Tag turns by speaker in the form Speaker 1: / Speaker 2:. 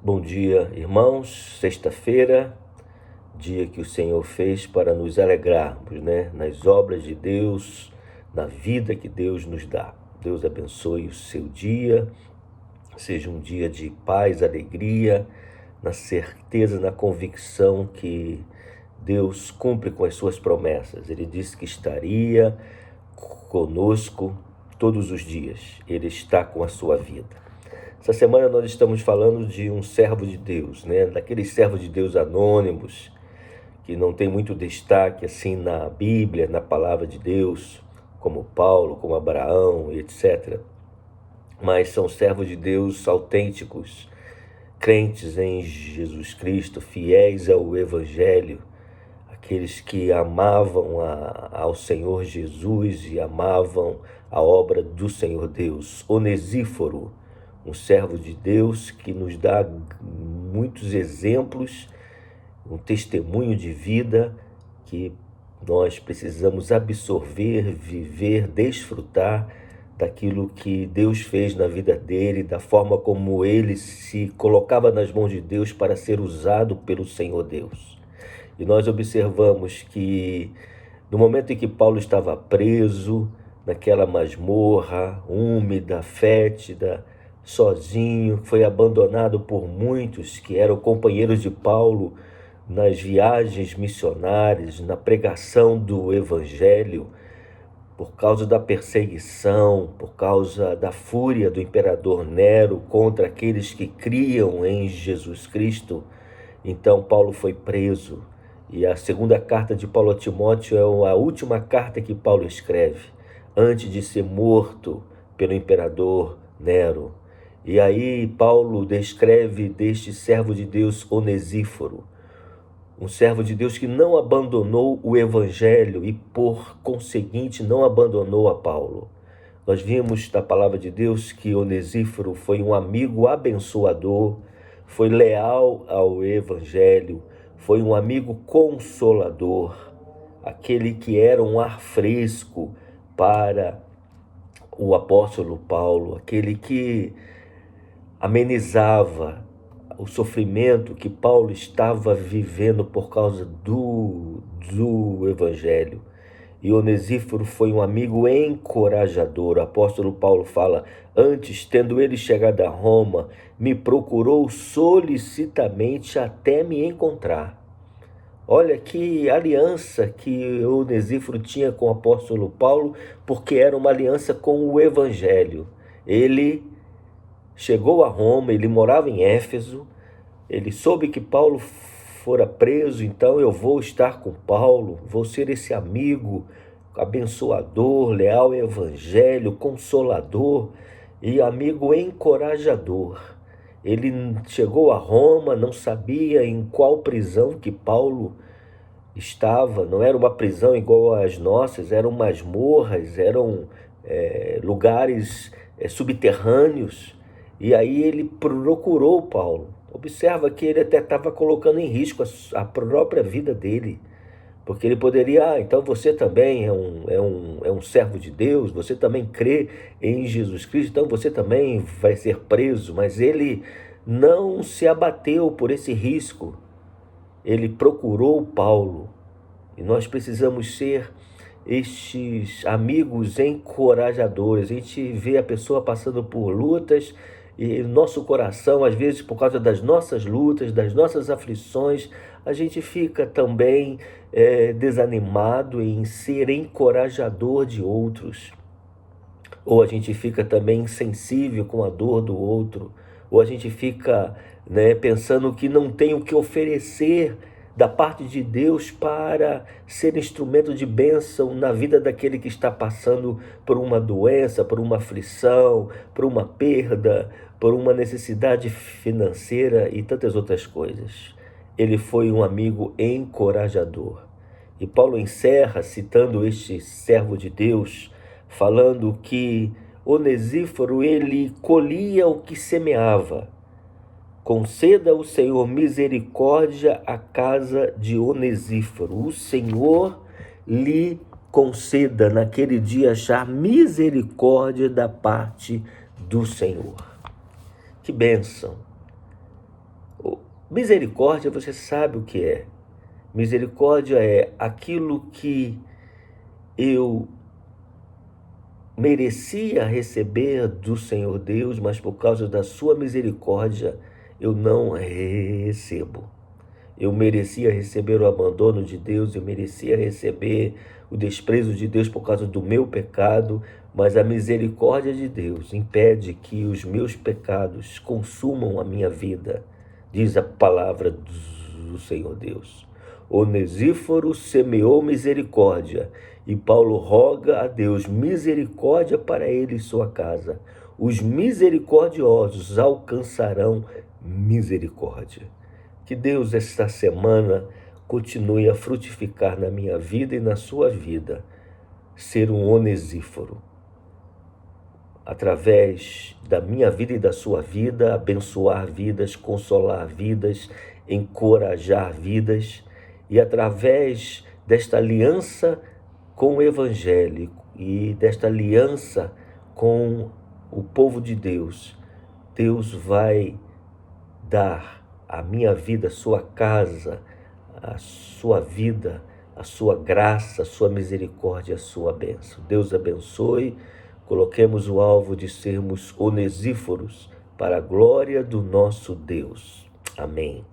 Speaker 1: Bom dia, irmãos. Sexta-feira, dia que o Senhor fez para nos alegrarmos, nas obras de Deus, na vida que Deus nos dá. Deus abençoe o seu dia, seja um dia de paz, alegria, na certeza, na convicção que Deus cumpre com as suas promessas. Ele disse que estaria conosco todos os dias. Ele está com a sua vida. Essa semana nós estamos falando de um servo de Deus, daqueles servos de Deus anônimos, que não tem muito destaque assim na Bíblia, na palavra de Deus, como Paulo, como Abraão, etc. Mas são servos de Deus autênticos, crentes em Jesus Cristo, fiéis ao Evangelho, aqueles que amavam ao Senhor Jesus e amavam a obra do Senhor Deus. Onesíforo, um servo de Deus que nos dá muitos exemplos, um testemunho de vida que nós precisamos absorver, viver, desfrutar daquilo que Deus fez na vida dele, da forma como ele se colocava nas mãos de Deus para ser usado pelo Senhor Deus. E nós observamos que no momento em que Paulo estava preso, naquela masmorra úmida, fétida, sozinho, foi abandonado por muitos que eram companheiros de Paulo nas viagens missionárias, na pregação do Evangelho, por causa da perseguição, por causa da fúria do imperador Nero contra aqueles que criam em Jesus Cristo. Então Paulo foi preso. E a segunda carta de Paulo a Timóteo é a última carta que Paulo escreve, antes de ser morto pelo imperador Nero. E aí Paulo descreve deste servo de Deus Onesíforo, um servo de Deus que não abandonou o Evangelho e, por conseguinte, não abandonou a Paulo. Nós vimos da palavra de Deus que Onesíforo foi um amigo abençoador, foi leal ao Evangelho, foi um amigo consolador, aquele que era um ar fresco para o apóstolo Paulo, aquele que amenizava o sofrimento que Paulo estava vivendo por causa do Evangelho. E Onesíforo foi um amigo encorajador. O apóstolo Paulo fala: antes, tendo ele chegado a Roma, me procurou solicitamente até me encontrar. Olha que aliança que Onesíforo tinha com o apóstolo Paulo, porque era uma aliança com o Evangelho. Ele chegou a Roma, ele morava em Éfeso, ele soube que Paulo fora preso, então eu vou estar com Paulo, vou ser esse amigo abençoador, leal ao Evangelho, consolador e amigo encorajador. Ele chegou a Roma, não sabia em qual prisão que Paulo estava, não era uma prisão igual às nossas, eram masmorras, eram lugares subterrâneos. E aí ele procurou Paulo. Observa que ele até estava colocando em risco a própria vida dele, porque ele poderia, então você também é um servo de Deus, você também crê em Jesus Cristo, então você também vai ser preso. Mas ele não se abateu por esse risco, ele procurou Paulo. E nós precisamos ser estes amigos encorajadores. A gente vê a pessoa passando por lutas e nosso coração, às vezes, por causa das nossas lutas, das nossas aflições, a gente fica também desanimado em ser encorajador de outros. Ou a gente fica também insensível com a dor do outro. Ou a gente fica pensando que não tem o que oferecer da parte de Deus para ser instrumento de bênção na vida daquele que está passando por uma doença, por uma aflição, por uma perda, por uma necessidade financeira e tantas outras coisas. Ele foi um amigo encorajador. E Paulo encerra citando este servo de Deus, falando que Onesíforo, ele colhia o que semeava. Conceda o Senhor misericórdia à casa de Onesíforo. O Senhor lhe conceda naquele dia achar misericórdia da parte do Senhor. Que bênção! Misericórdia, você sabe o que é. Misericórdia é aquilo que eu merecia receber do Senhor Deus, mas por causa da sua misericórdia eu não recebo. Eu merecia receber o abandono de Deus, eu merecia receber o desprezo de Deus por causa do meu pecado, mas a misericórdia de Deus impede que os meus pecados consumam a minha vida, diz a palavra do Senhor Deus. Onesíforo semeou misericórdia, e Paulo roga a Deus misericórdia para ele e sua casa. Os misericordiosos alcançarão misericórdia. Que Deus esta semana continue a frutificar na minha vida e na sua vida, ser um onesíforo. Através da minha vida e da sua vida, abençoar vidas, consolar vidas, encorajar vidas, e através desta aliança com o Evangelho e desta aliança com o povo de Deus, Deus vai dar à minha vida, a sua casa, a sua vida, a sua graça, a sua misericórdia, a sua bênção. Deus abençoe. Coloquemos o alvo de sermos onesíforos para a glória do nosso Deus. Amém.